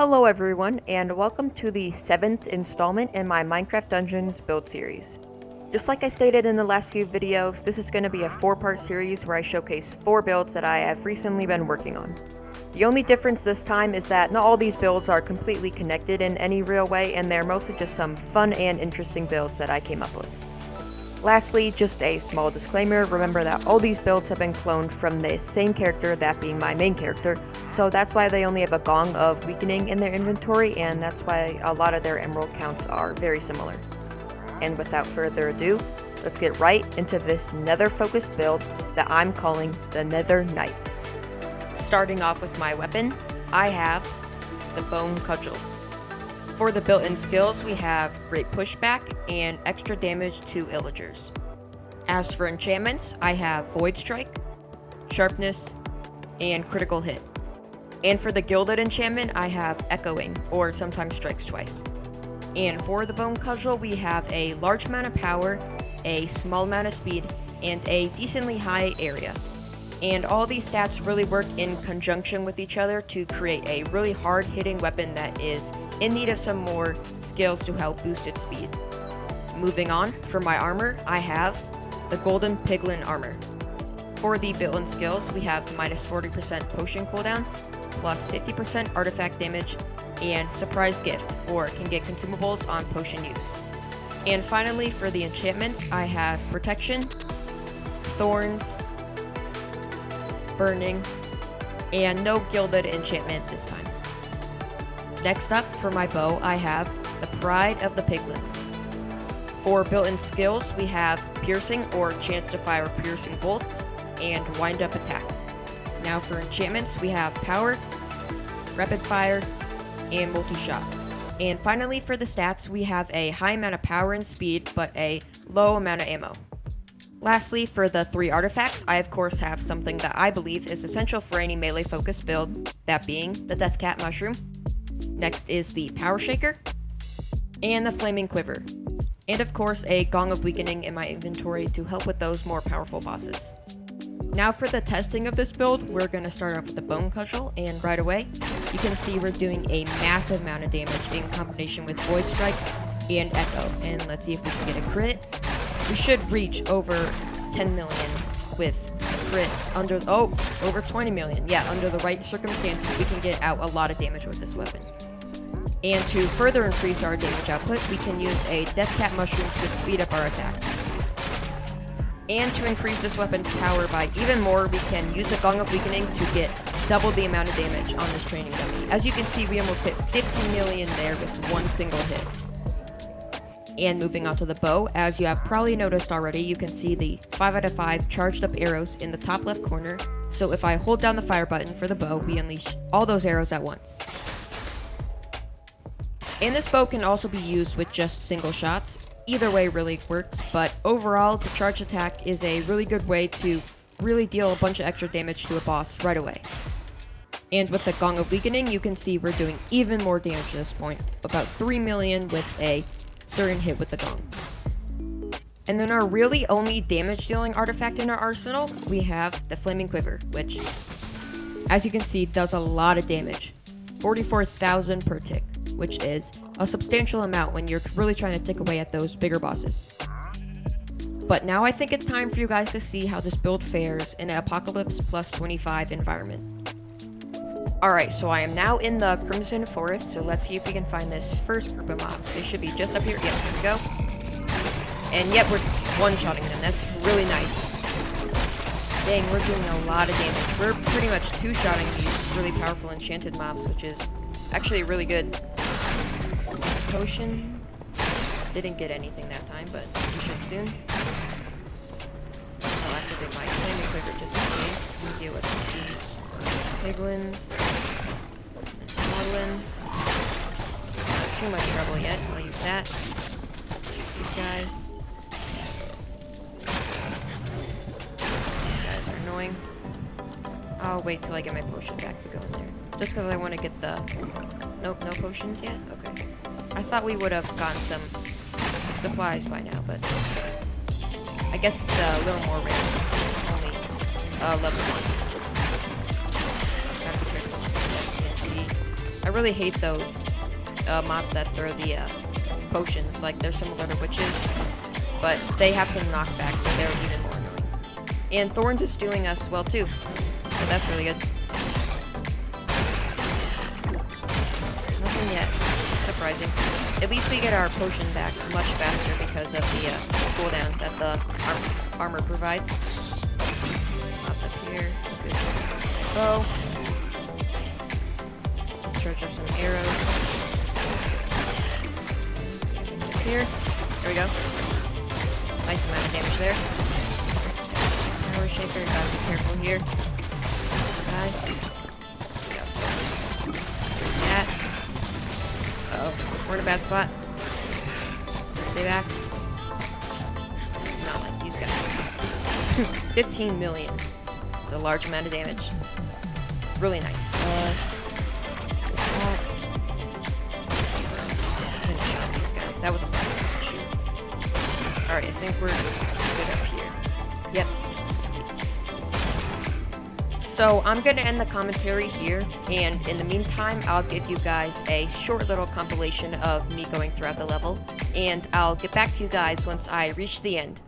Hello everyone, and welcome to the 7th installment in my Minecraft Dungeons build series. Just like I stated in the last few videos, this is going to be a 4-part series where I showcase 4 builds that I have recently been working on. The only difference this time is that not all these builds are completely connected in any real way, and they're mostly just some fun and interesting builds that I came up with. Lastly, just a small disclaimer, remember that all these builds have been cloned from the same character, that being my main character, so that's why they only have a Gong of Weakening in their inventory, and that's why a lot of their emerald counts are very similar. And without further ado, let's get right into this Nether focused build that I'm calling the Nether Knight. Starting off with my weapon, I have the Bone Cudgel. For the built-in skills, we have Great Pushback and extra damage to Illagers. As for enchantments, I have Void Strike, Sharpness, and Critical Hit. And for the Gilded enchantment, I have Echoing, or sometimes Strikes Twice. And for the Bone Cudgel, we have a large amount of power, a small amount of speed, and a decently high area. And all these stats really work in conjunction with each other to create a really hard-hitting weapon that is in need of some more skills to help boost its speed. Moving on, for my armor, I have the Golden Piglin armor. For the built-in skills, we have minus 40% potion cooldown, plus 50% artifact damage, and surprise gift, or can get consumables on potion use. And finally, for the enchantments, I have protection, thorns, burning, and no gilded enchantment this time. Next up, for my bow, I have the Pride of the Piglins. For built-in skills, we have piercing, or chance to fire piercing bolts, and wind up attack. Now for enchantments, we have power, rapid fire, and multi-shot. And finally, for the stats, we have a high amount of power and speed, but a low amount of ammo. Lastly, for the 3 artifacts, I of course have something that I believe is essential for any melee-focused build, that being the Deathcat Mushroom. Next is the Power Shaker, and the Flaming Quiver. And of course, a Gong of Weakening in my inventory to help with those more powerful bosses. Now for the testing of this build, we're going to start off with the Bone Cudgel, and right away, you can see we're doing a massive amount of damage in combination with Void Strike and Echo. And let's see if we can get a crit. We should reach over 10 million with a crit over 20 million. Yeah, under the right circumstances, we can get out a lot of damage with this weapon. And to further increase our damage output, we can use a Deathcat Mushroom to speed up our attacks. And to increase this weapon's power by even more, we can use a Gong of Weakening to get double the amount of damage on this training dummy. As you can see, we almost hit 50 million there with one single hit. And moving on to the bow, as you have probably noticed already, you can see the 5 out of 5 charged up arrows in the top left corner. So if I hold down the fire button for the bow, we unleash all those arrows at once. And this bow can also be used with just single shots. Either way really works, but overall, the charge attack is a really good way to really deal a bunch of extra damage to a boss right away. And with the Gong of Weakening, you can see we're doing even more damage at this point, about 3 million with a certain hit with the Gong. And then our really only damage dealing artifact in our arsenal, we have the Flaming Quiver, which, as you can see, does a lot of damage. 44,000 per tick, which is a substantial amount when you're really trying to tick away at those bigger bosses. But now I think it's time for you guys to see how this build fares in an Apocalypse plus 25 environment. Alright, so I am now in the Crimson Forest, so let's see if we can find this first group of mobs. They should be just up here. Yeah, here we go. And yep, we're one-shotting them. That's really nice. Dang, we're doing a lot of damage. We're pretty much two-shotting these really powerful enchanted mobs, which is actually really good. Potion. Didn't get anything that time, but we should soon. I'll activate my Flaming Quiver just in case we deal with these piglins and modelins. Not too much trouble yet. I'll use that. Shoot these guys. These guys are annoying. I'll wait till I get my potion back to go in there. Just because I want to get the... Nope, no potions yet? Okay. I thought we would have gotten some supplies by now, but I guess it's a little more rare since it's only level 1. really hate those mobs that throw the potions. Like, they're similar to witches, but they have some knockback, so they're even more annoying. And Thorns is doing us well too, so that's really good. Nothing yet. Surprising. At least we get our potion back much faster because of the cooldown that the armor provides. Mobs up here. Bow. Let's charge up some arrows. Up here. There we go. Nice amount of damage there. Power shaker. Gotta be careful here. That. Uh-oh. We're in a bad spot. Let's stay back. Not like these guys. 15 million. It's a large amount of damage. Really nice. Finish off these guys. That was a lot of shoot. Alright, I think we're good up here. Yep, sweet. So I'm going to end the commentary here, and in the meantime, I'll give you guys a short little compilation of me going throughout the level, and I'll get back to you guys once I reach the end.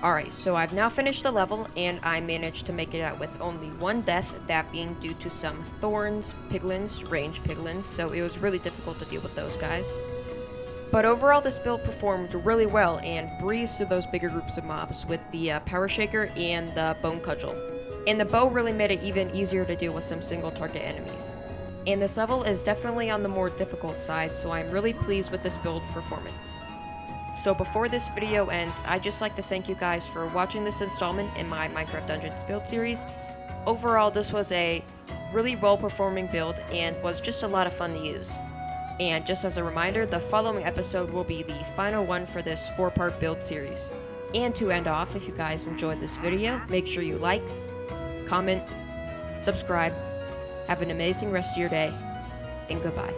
Alright, so I've now finished the level, and I managed to make it out with only one death, that being due to some thorns, piglins, ranged piglins, so it was really difficult to deal with those guys. But overall, this build performed really well and breezed through those bigger groups of mobs with the Power Shaker and the Bone Cudgel. And the bow really made it even easier to deal with some single target enemies. And this level is definitely on the more difficult side, so I'm really pleased with this build performance. So before this video ends, I'd just like to thank you guys for watching this installment in my Minecraft Dungeons build series. Overall, this was a really well-performing build and was just a lot of fun to use. And just as a reminder, the following episode will be the final one for this 4-part build series. And to end off, if you guys enjoyed this video, make sure you like, comment, subscribe. Have an amazing rest of your day, and goodbye.